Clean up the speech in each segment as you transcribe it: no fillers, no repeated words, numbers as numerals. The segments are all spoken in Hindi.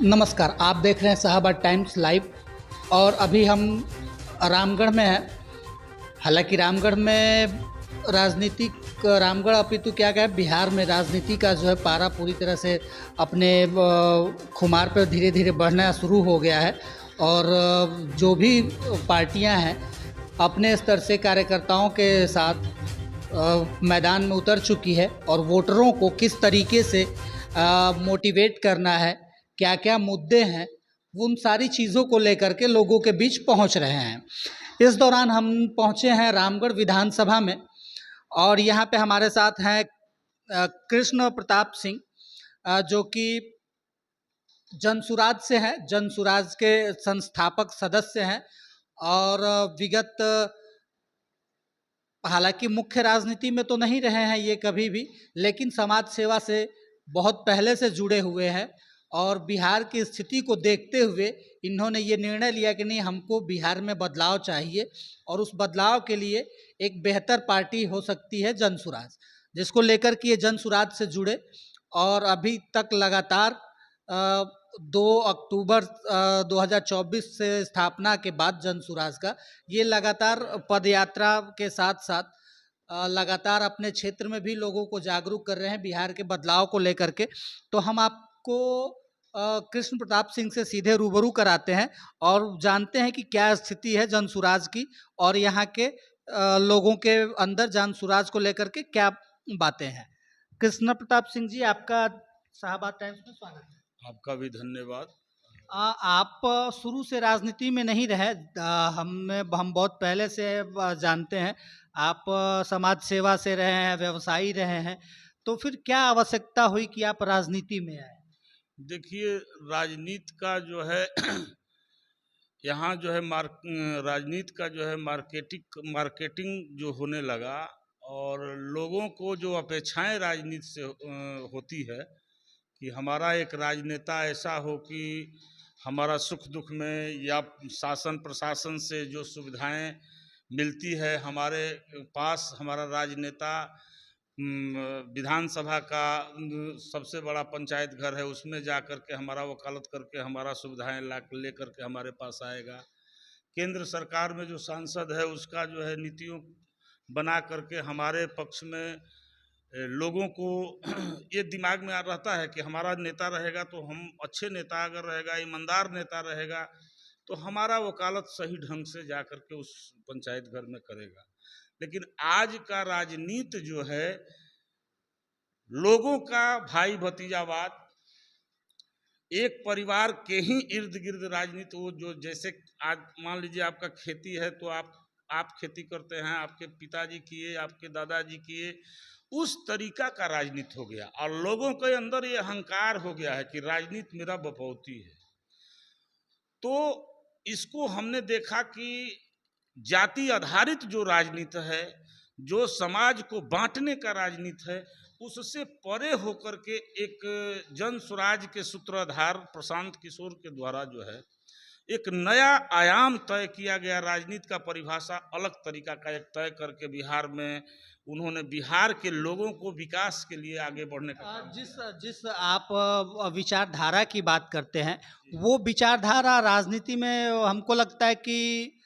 नमस्कार, आप देख रहे हैं शाहबाद टाइम्स लाइव। और अभी हम रामगढ़ में हैं। हालांकि रामगढ़ में रामगढ़ अपितु क्या क्या बिहार में राजनीति का जो है पारा पूरी तरह से अपने खुमार पर धीरे धीरे बढ़ना शुरू हो गया है। और जो भी पार्टियां हैं अपने स्तर से कार्यकर्ताओं के साथ मैदान में उतर चुकी है और वोटरों को किस तरीके से मोटिवेट करना है, क्या क्या मुद्दे हैं, उन सारी चीज़ों को लेकर के लोगों के बीच पहुंच रहे हैं। इस दौरान हम पहुंचे हैं रामगढ़ विधानसभा में और यहाँ पे हमारे साथ हैं कृष्ण प्रताप सिंह, जो कि जनसुराज से हैं, जनसुराज के संस्थापक सदस्य हैं। और विगत हालांकि मुख्य राजनीति में तो नहीं रहे हैं ये कभी भी, लेकिन समाज सेवा से बहुत पहले से जुड़े हुए हैं। और बिहार की स्थिति को देखते हुए इन्होंने ये निर्णय लिया कि नहीं, हमको बिहार में बदलाव चाहिए और उस बदलाव के लिए एक बेहतर पार्टी हो सकती है जनसुराज, जिसको लेकर के ये जनसुराज से जुड़े। और अभी तक लगातार 2 अक्टूबर 2024 से स्थापना के बाद जनसुराज का ये लगातार पदयात्रा के साथ साथ लगातार अपने क्षेत्र में भी लोगों को जागरूक कर रहे हैं बिहार के बदलाव को लेकर के। तो हम आपको कृष्ण प्रताप सिंह से सीधे रूबरू कराते हैं और जानते हैं कि क्या स्थिति है जनसुराज की और यहाँ के लोगों के अंदर जनसुराज को लेकर के क्या बातें हैं। कृष्ण प्रताप सिंह जी, आपका शाहबाद टाइम्स में स्वागत है। आपका भी धन्यवाद। आप शुरू से राजनीति में नहीं रहे, हम बहुत पहले से जानते हैं। आप समाज सेवा से रहे हैं, व्यवसायी रहे हैं, तो फिर क्या आवश्यकता हुई कि आप राजनीति में आए? देखिए, राजनीति का जो है यहाँ जो है राजनीति का जो है मार्केटिंग जो होने लगा और लोगों को जो अपेक्षाएं राजनीति से होती है कि हमारा एक राजनेता ऐसा हो कि हमारा सुख दुख में या शासन प्रशासन से जो सुविधाएं मिलती है हमारे पास, हमारा राजनेता विधानसभा का सबसे बड़ा पंचायत घर है, उसमें जा कर के हमारा वकालत करके हमारा सुविधाएं ला ले कर के हमारे पास आएगा। केंद्र सरकार में जो सांसद है उसका जो है नीतियों बना करके हमारे पक्ष में लोगों को ये दिमाग में आ रहता है कि हमारा नेता रहेगा तो हम अच्छे नेता अगर रहेगा, ईमानदार नेता रहेगा तो हमारा वकालत सही ढंग से जा कर के उस पंचायत घर में करेगा। लेकिन आज का राजनीति जो है लोगों का भाई भतीजावाद, एक परिवार के ही इर्द गिर्द राजनीति, वो जो जैसे आज मान लीजिए आपका खेती है तो आप खेती करते हैं, आपके पिताजी किए, आपके दादाजी किए, उस तरीका का राजनीति हो गया और लोगों के अंदर ये अहंकार हो गया है कि राजनीति मेरा बपौती है। तो इसको हमने देखा कि जाति आधारित जो राजनीति है, जो समाज को बांटने का राजनीति है, उससे परे होकर के एक जन स्वराज के सूत्रधार प्रशांत किशोर के द्वारा जो है एक नया आयाम तय किया गया। राजनीति का परिभाषा अलग तरीका का एक तय करके बिहार में उन्होंने बिहार के लोगों को विकास के लिए आगे बढ़ने का जिस आप विचारधारा की बात करते हैं, वो विचारधारा राजनीति में हमको लगता है कि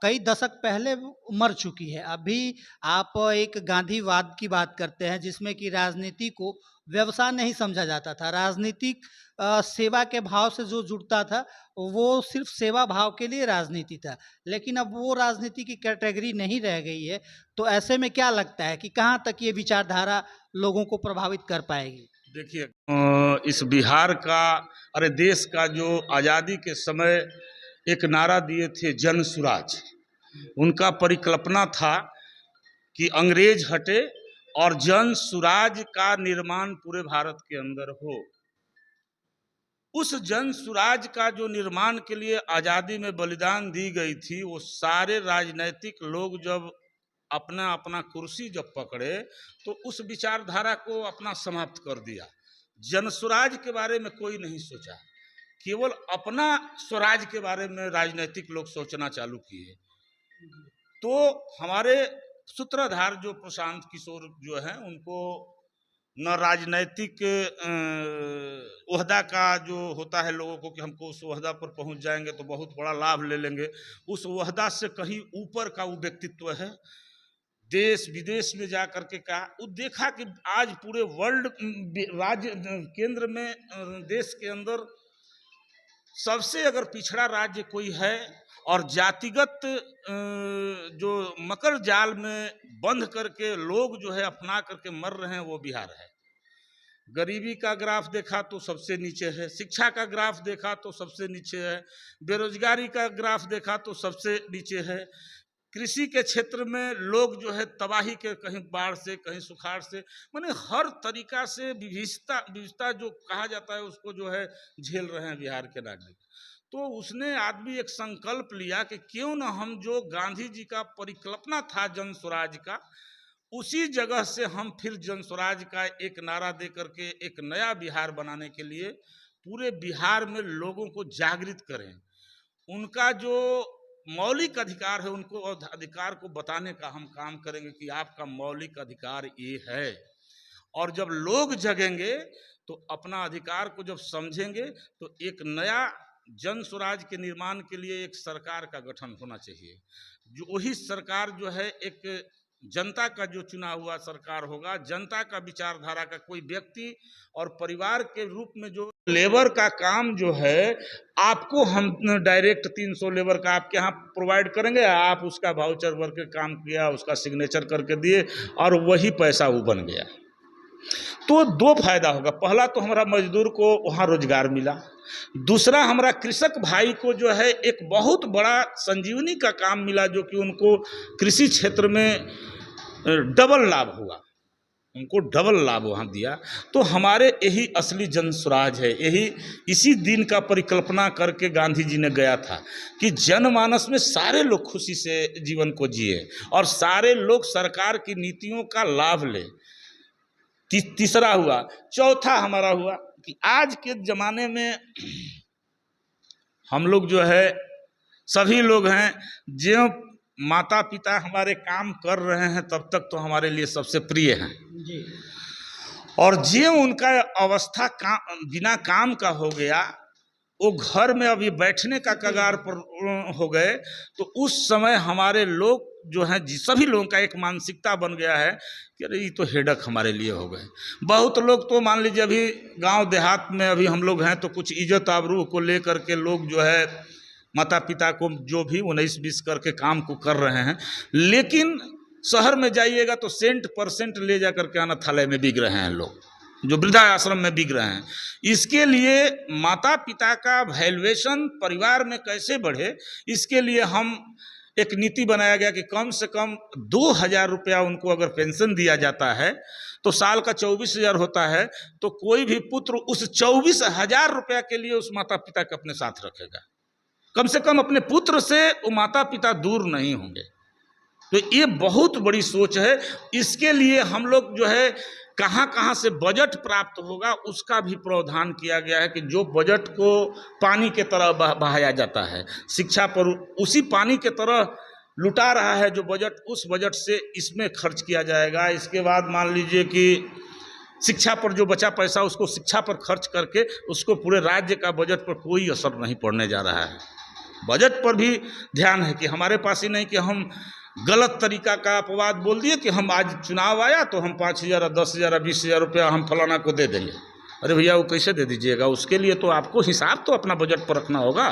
कई दशक पहले मर चुकी है। अभी आप एक गांधीवाद की बात करते हैं जिसमें कि राजनीति को व्यवसाय नहीं समझा जाता था। राजनीतिक सेवा के भाव से जो जुड़ता था वो सिर्फ सेवा भाव के लिए राजनीति था, लेकिन अब वो राजनीति की कैटेगरी नहीं रह गई है। तो ऐसे में क्या लगता है कि कहाँ तक ये विचारधारा लोगों को प्रभावित कर पाएगी? देखिए, इस बिहार का, अरे देश का जो आज़ादी के समय एक नारा दिए थे जन सुराज, उनका परिकल्पना था कि अंग्रेज हटे और जन सुराज का निर्माण पूरे भारत के अंदर हो। उस जन सुराज का जो निर्माण के लिए आज़ादी में बलिदान दी गई थी, वो सारे राजनैतिक लोग जब अपना अपना कुर्सी जब पकड़े तो उस विचारधारा को अपना समाप्त कर दिया। जन स्वराज के बारे में कोई नहीं सोचा, केवल अपना स्वराज के बारे में राजनीतिक लोग सोचना चालू किए। तो हमारे सूत्रधार जो प्रशांत किशोर जो हैं, उनको न राजनैतिक ओहदा का जो होता है लोगों को कि हमको उस ओहदा पर पहुंच जाएंगे तो बहुत बड़ा लाभ ले लेंगे, उस ओहदा से कहीं ऊपर का वो व्यक्तित्व है। देश विदेश में जा करके कहा, वो देखा कि आज पूरे वर्ल्ड राज्य केंद्र में देश के अंदर सबसे अगर पिछड़ा राज्य कोई है और जातिगत जो मकर जाल में बंध करके लोग जो है अपना करके मर रहे हैं वो बिहार है। गरीबी का ग्राफ देखा तो सबसे नीचे है, शिक्षा का ग्राफ देखा तो सबसे नीचे है, बेरोजगारी का ग्राफ देखा तो सबसे नीचे है, कृषि के क्षेत्र में लोग जो है तबाही के, कहीं बाढ़ से कहीं सुखाड़ से, माने हर तरीका से विविधता जो कहा जाता है उसको जो है झेल रहे हैं बिहार के नागरिक। तो उसने आदमी एक संकल्प लिया कि क्यों न हम जो गांधी जी का परिकल्पना था जन स्वराज का, उसी जगह से हम फिर जन स्वराज का एक नारा दे करके एक नया बिहार बनाने के लिए पूरे बिहार में लोगों को जागृत करें। उनका जो मौलिक अधिकार है उनको अधिकार को बताने का हम काम करेंगे कि आपका मौलिक अधिकार ये है। और जब लोग जगेंगे तो अपना अधिकार को जब समझेंगे तो एक नया जन स्वराज के निर्माण के लिए एक सरकार का गठन होना चाहिए। जो वही सरकार जो है एक जनता का जो चुना हुआ सरकार होगा, जनता का विचारधारा का कोई व्यक्ति और परिवार के रूप में जो लेबर का काम जो है आपको हम डायरेक्ट 300 लेबर का आपके यहाँ प्रोवाइड करेंगे, आप उसका वाउचर भर के काम किया, उसका सिग्नेचर करके दिए और वही पैसा वो बन गया। तो दो फायदा होगा, पहला तो हमारा मजदूर को वहाँ रोजगार मिला, दूसरा हमारा कृषक भाई को जो है एक बहुत बड़ा संजीवनी का काम मिला जो कि उनको कृषि क्षेत्र में डबल लाभ हुआ, उनको डबल लाभ वहाँ दिया। तो हमारे यही असली जन स्वराज है, यही इसी दिन का परिकल्पना करके गांधी जी ने गया था कि जनमानस में सारे लोग खुशी से जीवन को जिए और सारे लोग सरकार की नीतियों का लाभ ले। तीसरा हुआ। चौथा हमारा हुआ कि आज के ज़माने में हम लोग जो है सभी लोग हैं, जो माता पिता हमारे काम कर रहे हैं तब तक तो हमारे लिए सबसे प्रिय हैं जी। और जो उनका अवस्था बिना काम का हो गया, वो घर में अभी बैठने का कगार पर हो गए, तो उस समय हमारे लोग जो हैं सभी लोगों का एक मानसिकता बन गया है कि अरे ये तो हेडक हमारे लिए हो गए। बहुत लोग तो मान लीजिए अभी गांव देहात में अभी हम लोग हैं तो कुछ इज्जत आबरू को लेकर के लोग जो है माता पिता को जो भी 19-20 करके काम को कर रहे हैं, लेकिन शहर में जाइएगा तो सेंट ले जा करके अनाथालय में बिक रहे हैं लोग, जो वृद्धा आश्रम में बिक रहे हैं। इसके लिए माता पिता का वैल्यूएशन परिवार में कैसे बढ़े, इसके लिए हम एक नीति बनाया गया कि कम से कम 2000 रुपया उनको अगर पेंशन दिया जाता है तो साल का 24,000 होता है, तो कोई भी पुत्र उस 24,000 रुपया के लिए उस माता पिता को अपने साथ रखेगा। कम से कम अपने पुत्र से वो माता पिता दूर नहीं होंगे। तो ये बहुत बड़ी सोच है। इसके लिए हम लोग जो है कहाँ से बजट प्राप्त होगा उसका भी प्रावधान किया गया है कि जो बजट को पानी के तरह बहाया जाता है, शिक्षा पर उसी पानी के तरह लुटा रहा है जो बजट, उस बजट से इसमें खर्च किया जाएगा। इसके बाद मान लीजिए कि शिक्षा पर जो बचा पैसा उसको शिक्षा पर खर्च करके उसको पूरे राज्य का बजट पर कोई असर नहीं पड़ने जा रहा है। बजट पर भी ध्यान है कि हमारे पास ही नहीं कि हम गलत तरीका का अपवाद बोल दिए कि हम आज चुनाव आया तो हम 5,000 10,000 20,000 रुपया हम फलाना को दे देंगे। अरे भैया वो कैसे दे दीजिएगा, उसके लिए तो आपको हिसाब तो अपना बजट पर रखना होगा।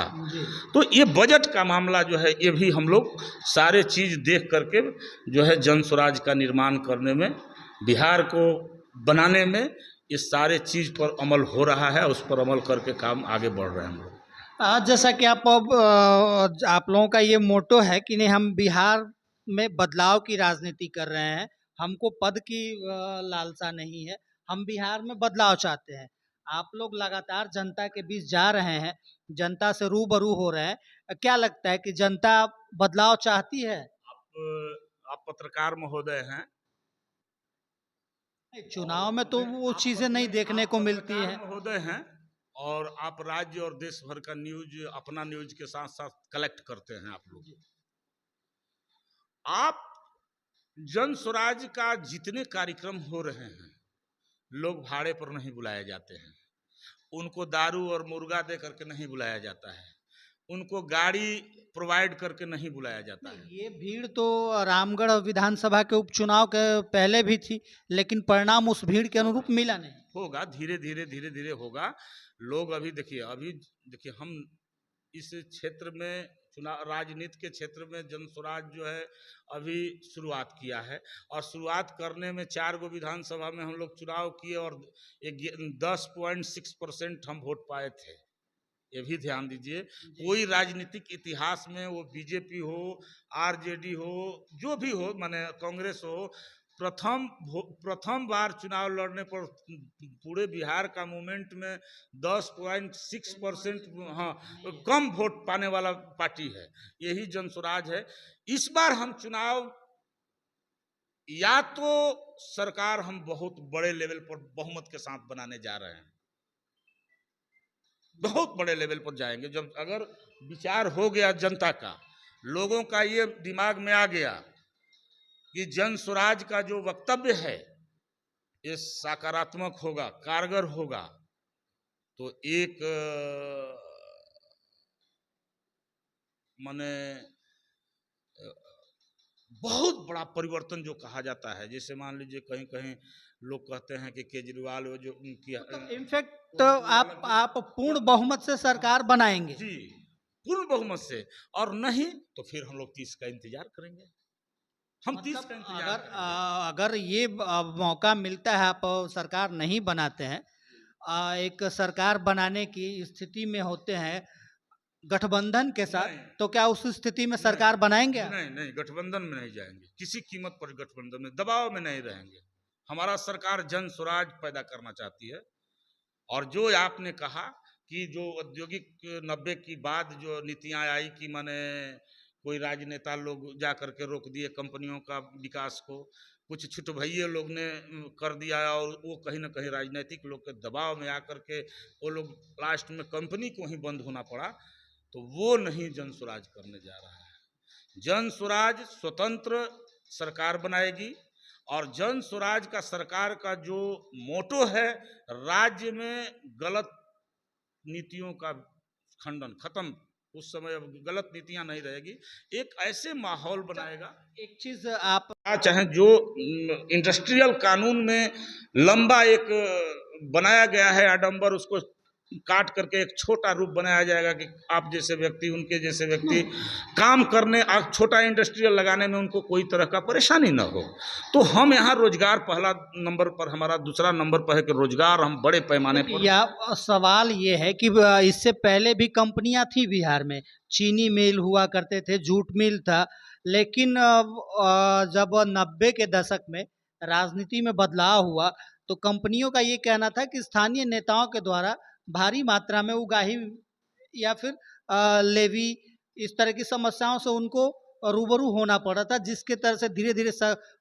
तो ये बजट का मामला जो है ये भी हम लोग सारे चीज़ देख करके जो है जन स्वराज का निर्माण करने में, बिहार को बनाने में ये सारे चीज़ पर अमल हो रहा है, उस पर अमल करके काम आगे बढ़ रहे हैं हम लोग। जैसा कि आप लोगों का ये मोटो है कि नहीं, हम बिहार में बदलाव की राजनीति कर रहे हैं, हमको पद की लालसा नहीं है, हम बिहार में बदलाव चाहते हैं। आप लोग लगातार जनता के बीच जा रहे हैं, जनता से रूबरू हो रहे हैं, क्या लगता है कि जनता बदलाव चाहती है? आप पत्रकार महोदय हैं, चुनाव में तो वो चीजें नहीं देखने को मिलती है। महोदय हैं और आप राज्य और देश भर का न्यूज अपना न्यूज के साथ साथ कलेक्ट करते हैं आप लोग। आप जन स्वराज का जितने कार्यक्रम हो रहे हैं लोग भाड़े पर नहीं बुलाए जाते हैं, उनको दारू और मुर्गा दे करके नहीं बुलाया जाता है, उनको गाड़ी प्रोवाइड करके नहीं बुलाया जाता है। ये भीड़ तो रामगढ़ विधानसभा के उपचुनाव के पहले भी थी, लेकिन परिणाम उस भीड़ के अनुरूप मिला नहीं। होगा, धीरे धीरे होगा। लोग अभी देखिए हम इस क्षेत्र में चुनाव राजनीति के क्षेत्र में जनसुराज जो है अभी शुरुआत किया है, और शुरुआत करने में 4 गो विधानसभा में हम लोग चुनाव किए और 10.6% हम वोट पाए थे। ये भी ध्यान दीजिए, कोई राजनीतिक इतिहास में वो बीजेपी हो, आरजेडी हो, जो भी हो, माने कांग्रेस हो, प्रथम बार चुनाव लड़ने पर पूरे बिहार का मूवमेंट में 10.6% हाँ कम वोट पाने वाला पार्टी है, यही जनसुराज है। इस बार हम चुनाव या तो सरकार हम बहुत बड़े लेवल पर बहुमत के साथ बनाने जा रहे हैं, बहुत बड़े लेवल पर जाएंगे। जब अगर विचार हो गया जनता का, लोगों का ये दिमाग में आ गया कि जन स्वराज का जो वक्तव्य है ये सकारात्मक होगा, कारगर होगा, तो एक माने बहुत बड़ा परिवर्तन जो कहा जाता है, जैसे मान लीजिए कहीं कहीं लोग कहते हैं कि केजरीवाल वो जो उनकी इनफैक्ट तो आप पूर्ण बहुमत से सरकार बनाएंगे। जी, पूर्ण बहुमत से, और नहीं तो फिर हम लोग 30 का इंतजार करेंगे। हम 30 का इंतजार करेंगे। अगर ये मौका मिलता है, आप सरकार नहीं बनाते हैं, एक सरकार बनाने की स्थिति में होते हैं गठबंधन के साथ, तो क्या उस स्थिति में सरकार बनाएंगे? नहीं, गठबंधन में नहीं जाएंगे, किसी कीमत पर गठबंधन में दबाव में नहीं रहेंगे। हमारा सरकार जन स्वराज पैदा करना चाहती है, और जो आपने कहा कि जो औद्योगिक 90 की बाद जो नीतियां आई कि माने कोई राजनेता लोग जा करके रोक दिए कंपनियों का विकास को, कुछ छुट भैये लोग ने कर दिया, और वो कहीं ना कहीं राजनीतिक लोग के दबाव में आकर के वो लोग लास्ट में कंपनी को ही बंद होना पड़ा, तो वो नहीं जन स्वराज करने जा रहा है। जन स्वराज स्वतंत्र सरकार बनाएगी, और जन स्वराज का सरकार का जो मोटो है, राज्य में गलत नीतियों का खंडन, खत्म, उस समय अब गलत नीतियां नहीं रहेगी, एक ऐसे माहौल बनाएगा। एक चीज आप चाहे जो इंडस्ट्रियल कानून में लंबा एक बनाया गया है आडंबर, उसको काट करके एक छोटा रूप बनाया जाएगा कि आप जैसे व्यक्ति, उनके जैसे व्यक्ति काम करने, छोटा इंडस्ट्रियल लगाने में उनको कोई तरह का परेशानी ना हो। तो हम यहाँ रोजगार पहला नंबर पर, हमारा दूसरा नंबर पर है कि रोजगार हम बड़े पैमाने पर। या सवाल ये है कि इससे पहले भी कंपनियां थी बिहार में, चीनी मिल हुआ करते थे, जूट मिल था, लेकिन जब 90 के दशक में राजनीति में बदलाव हुआ तो कंपनियों का ये कहना था कि स्थानीय नेताओं के द्वारा भारी मात्रा में उगाही या फिर लेवी, इस तरह की समस्याओं से उनको रूबरू होना पड़ा था, जिसके तरह से धीरे धीरे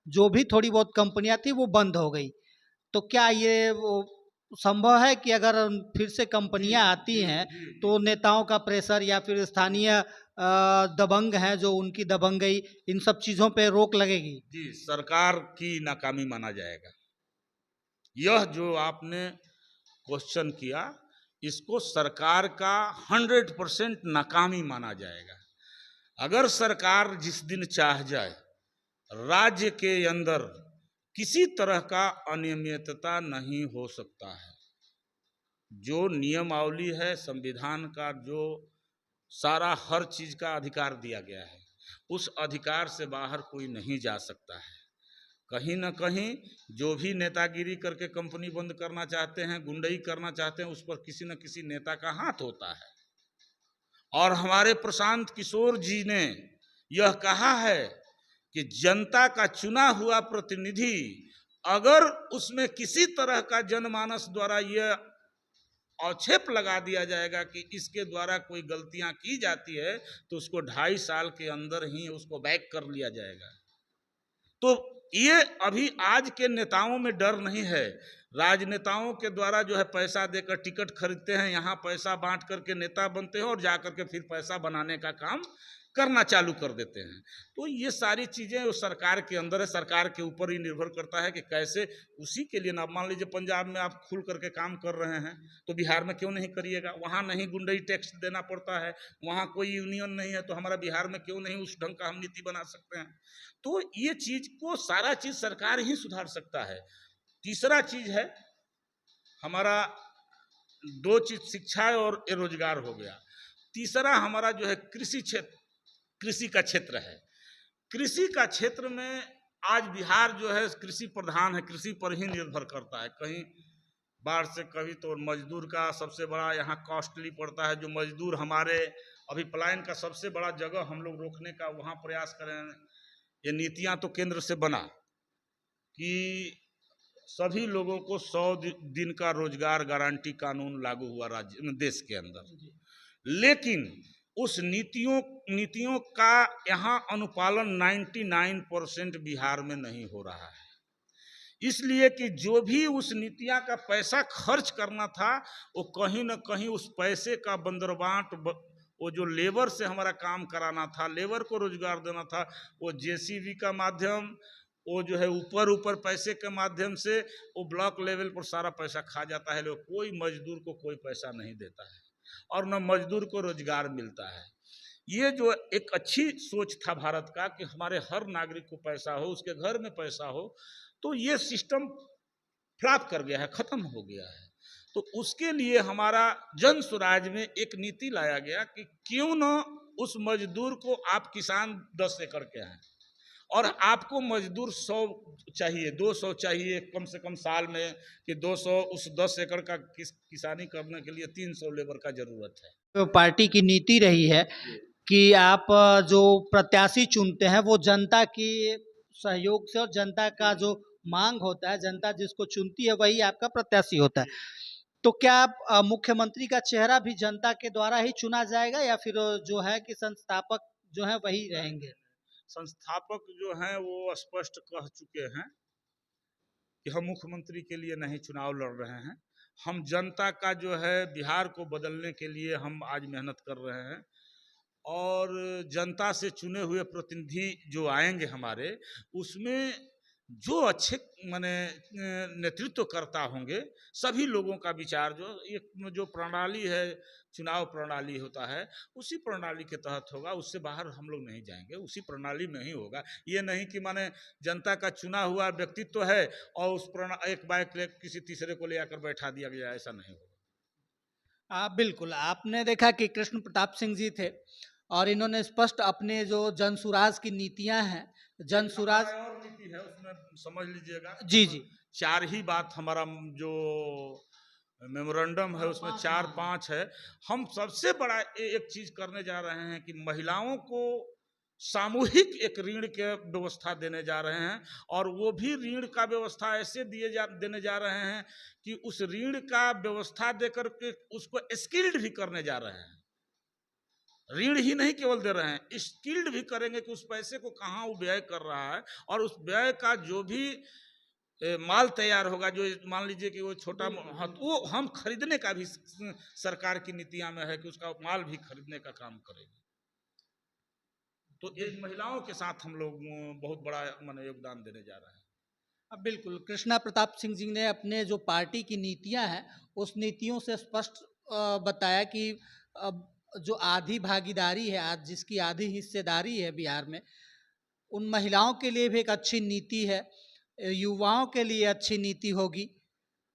जो भी थोड़ी बहुत कंपनियां थी वो बंद हो गई। तो क्या ये वो संभव है कि अगर फिर से कंपनियां आती हैं तो नेताओं का प्रेशर या फिर स्थानीय दबंग हैं जो उनकी दबंगई, इन सब चीज़ों पे रोक लगेगी? जी, सरकार की नाकामी माना जाएगा। यह जो आपने क्वेश्चन किया, इसको सरकार का 100% नाकामी माना जाएगा। अगर सरकार जिस दिन चाह जाए राज्य के अंदर किसी तरह का अनियमितता नहीं हो सकता है। जो नियमावली है, संविधान का जो सारा हर चीज का अधिकार दिया गया है, उस अधिकार से बाहर कोई नहीं जा सकता है। कहीं ना कहीं जो भी नेतागिरी करके कंपनी बंद करना चाहते हैं, गुंडई करना चाहते हैं, उस पर किसी न किसी नेता का हाथ होता है। और हमारे प्रशांत किशोर जी ने यह कहा है कि जनता का चुना हुआ प्रतिनिधि अगर उसमें किसी तरह का जनमानस द्वारा यह आक्षेप लगा दिया जाएगा कि इसके द्वारा कोई गलतियां की जाती है, तो उसको 2.5 साल के अंदर ही उसको बैक कर लिया जाएगा। तो ये अभी आज के नेताओं में डर नहीं है। राजनेताओं के द्वारा जो है पैसा देकर टिकट खरीदते हैं, यहाँ पैसा बांट करके नेता बनते हैं और जा करके फिर पैसा बनाने का काम करना चालू कर देते हैं। तो ये सारी चीज़ें वो सरकार के अंदर है, सरकार के ऊपर ही निर्भर करता है कि कैसे उसी के लिए ना, मान लीजिए पंजाब में आप खुल करके काम कर रहे हैं तो बिहार में क्यों नहीं करिएगा? वहाँ नहीं गुंडई टैक्स देना पड़ता है, वहाँ कोई यूनियन नहीं है, तो हमारा बिहार में क्यों नहीं उस ढंग का हम नीति बना सकते हैं? तो ये चीज़ को सारा चीज़ सरकार ही सुधार सकता है। तीसरा चीज़ है हमारा, दो चीज़ शिक्षा और रोजगार हो गया। तीसरा हमारा जो है कृषि क्षेत्र, कृषि का क्षेत्र है। कृषि का क्षेत्र में आज बिहार जो है कृषि प्रधान है, कृषि पर ही निर्भर करता है। कहीं बाढ़ से, कभी तो मजदूर का सबसे बड़ा यहाँ कॉस्टली पड़ता है। जो मजदूर हमारे अभी पलायन का सबसे बड़ा जगह हम लोग रोकने का वहाँ प्रयास करें। ये नीतियाँ तो केंद्र से बना कि सभी लोगों को 100 दिन का रोजगार गारंटी कानून लागू हुआ राज्य देश के अंदर, लेकिन उस नीतियों का यहाँ अनुपालन 99% बिहार में नहीं हो रहा है। इसलिए कि जो भी उस नीतियाँ का पैसा खर्च करना था वो कहीं ना कहीं उस पैसे का बंदरबांट, वो जो लेबर से हमारा काम कराना था, लेबर को रोजगार देना था, वो जेसीबी का माध्यम, वो जो है ऊपर पैसे के माध्यम से वो ब्लॉक लेवल पर सारा पैसा खा जाता है। लोग, कोई मजदूर को कोई पैसा नहीं देता है और न मजदूर को रोजगार मिलता है। ये जो एक अच्छी सोच था भारत का कि हमारे हर नागरिक को पैसा हो, उसके घर में पैसा हो, तो ये सिस्टम फ्लॉप कर गया है, खत्म हो गया है। तो उसके लिए हमारा जन स्वराज में एक नीति लाया गया कि क्यों न उस मजदूर को, आप किसान 10 एकड़ के हैं और आपको मजदूर 100 चाहिए, 200 चाहिए कम से कम साल में, कि 200 उस 10 एकड़ का किसानी करने के लिए 300 लेबर का जरूरत है। तो पार्टी की नीति रही है कि आप जो प्रत्याशी चुनते हैं वो जनता की सहयोग से, और जनता का जो मांग होता है, जनता जिसको चुनती है वही आपका प्रत्याशी होता है। तो क्या आप मुख्यमंत्री का चेहरा भी जनता के द्वारा ही चुना जाएगा या फिर जो है कि संस्थापक जो है वही रहेंगे? संस्थापक जो हैं वो स्पष्ट कह चुके हैं कि हम मुख्यमंत्री के लिए नहीं चुनाव लड़ रहे हैं, हम जनता का जो है बिहार को बदलने के लिए हम आज मेहनत कर रहे हैं। और जनता से चुने हुए प्रतिनिधि जो आएंगे हमारे, उसमें जो अच्छे माने नेतृत्व करता होंगे, सभी लोगों का विचार, जो एक जो प्रणाली है, चुनाव प्रणाली होता है, उसी प्रणाली के तहत होगा। उससे बाहर हम लोग नहीं जाएंगे, उसी प्रणाली में ही होगा। ये नहीं कि माने जनता का चुना हुआ व्यक्तित्व है और उस एक बाइक किसी तीसरे को ले आकर बैठा दिया गया, ऐसा नहीं होगा। बिल्कुल, आपने देखा कि कृष्ण प्रताप सिंह जी थे और इन्होंने स्पष्ट अपने जो जनसुराज की नीतियां हैं, जनसुराज और नीति है उसमें समझ लीजिएगा। जी जी, 4 ही बात हमारा जो मेमोरेंडम है उसमें 4-5 है। हम सबसे बड़ा एक चीज करने जा रहे हैं कि महिलाओं को सामूहिक एक ऋण के व्यवस्था देने जा रहे हैं, और वो भी ऋण का व्यवस्था ऐसे देने जा रहे हैं कि उस ऋण का व्यवस्था देकर के उसको स्किल्ड भी करने जा रहे हैं। ऋण ही नहीं केवल दे रहे हैं, स्किल्ड भी करेंगे कि उस पैसे को कहाँ वो व्यय कर रहा है, और उस व्यय का जो भी माल तैयार होगा, जो मान लीजिए कि वो छोटा, वो हम खरीदने का भी सरकार की नीतियां में है कि उसका माल भी खरीदने का काम करेंगे। तो एक महिलाओं के साथ हम लोग बहुत बड़ा माने योगदान देने जा रहे हैं। अब बिल्कुल कृष्णा प्रताप सिंह जी ने अपने जो पार्टी की नीतियां हैं उस नीतियों से स्पष्ट बताया कि जो आधी भागीदारी है, आज जिसकी आधी हिस्सेदारी है बिहार में, उन महिलाओं के लिए भी एक अच्छी नीति है, युवाओं के लिए अच्छी नीति होगी,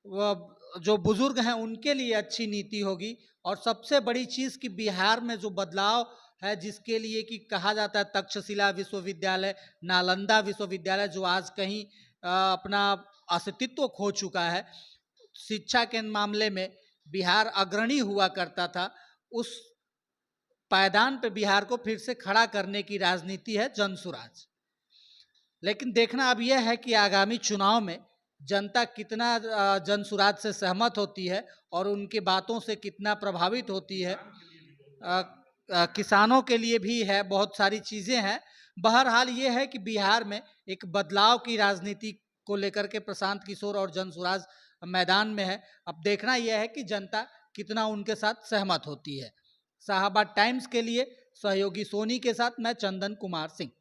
वह जो बुजुर्ग हैं उनके लिए अच्छी नीति होगी, और सबसे बड़ी चीज़ कि बिहार में जो बदलाव है, जिसके लिए कि कहा जाता है तक्षशिला विश्वविद्यालय, नालंदा विश्वविद्यालय, जो आज कहीं अपना अस्तित्व खो चुका है, शिक्षा के मामले में बिहार अग्रणी हुआ करता था, उस पायदान पे बिहार को फिर से खड़ा करने की राजनीति है जनसुराज। लेकिन देखना अब यह है कि आगामी चुनाव में जनता कितना जनसुराज से सहमत होती है और उनकी बातों से कितना प्रभावित होती है। किसानों के लिए भी है, बहुत सारी चीज़ें हैं। बहरहाल ये है कि बिहार में एक बदलाव की राजनीति को लेकर के प्रशांत किशोर और जनसुराज मैदान में है। अब देखना यह है कि जनता कितना उनके साथ सहमत होती है। शाहाबाद टाइम्स के लिए सहयोगी सोनी के साथ मैं चंदन कुमार सिंह।